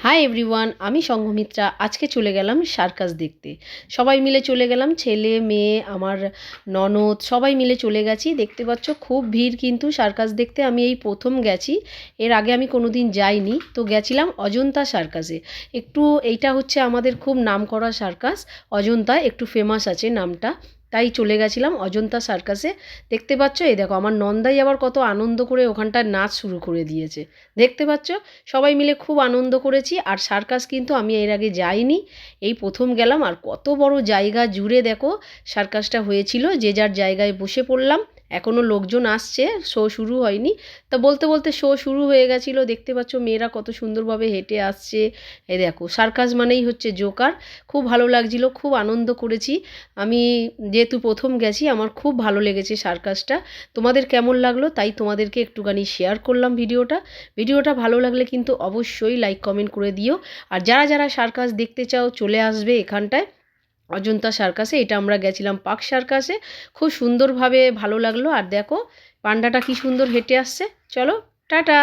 Hi everyone, আমি সঙ্ঘমিত্রা। আজকে চলে গেলাম সার্কাস দেখতে। সবাই মিলে চলে গেলাম, ছেলে মেয়ে আমার ননদ সবাই মিলে চলে গেছি। দেখতে পাচ্ছ খুব ভিড় কিন্তু সার্কাস দেখতে। আমি এই প্রথম গেছি, এর আগে আমি কোনো দিন যাইনি। তো গেছিলাম অজন্তা সার্কাসে। একটু এইটা হচ্ছে আমাদের খুব নামকরা সার্কাস, অজন্তা একটু ফেমাস আছে নামটা। তাই চলে গেছিলাম অজন্তা সার্কাসে। দেখতে পাচ্ছ এই দেখো আমার নন্দাই আবার কত আনন্দ করে ওখানটায় নাচ শুরু করে দিয়েছে। দেখতে পাচ্ছ সবাই মিলে খুব আনন্দ করেছি। আর সার্কাস কিন্তু আমি এর আগে যাইনি, এই প্রথম গেলাম। আর কত বড় জায়গা জুড়ে দেখো সার্কাসটা হয়েছিল, যে যার জায়গায় বসে পড়লাম। এখনও লোকজন আসছে, শো শুরু হয়নি। তা বলতে বলতে শো শুরু হয়ে গেছিলো। দেখতে পাচ্ছ মেয়েরা কত সুন্দরভাবে হেঁটে আসছে। এই দেখো সার্কাস মানেই হচ্ছে জোকার। খুব ভালো লাগছিল, খুব আনন্দ করেছি। আমি যেহেতু প্রথম গেছি, আমার খুব ভালো লেগেছে সার্কাসটা। তোমাদের কেমন লাগলো তাই তোমাদেরকে একটুখানি শেয়ার করলাম ভিডিওটা ভালো লাগলে কিন্তু অবশ্যই লাইক কমেন্ট করে দিও। আর যারা যারা সার্কাস দেখতে চাও চলে আসবে এখানটায় অজন্তা সার্কাসে। এটা আমরা গেছিলাম পার্ক সার্কাসে, খুব সুন্দরভাবে ভালো লাগলো। আর দেখো পান্ডাটা কি সুন্দর হেঁটে আসছে। চলো টাটা।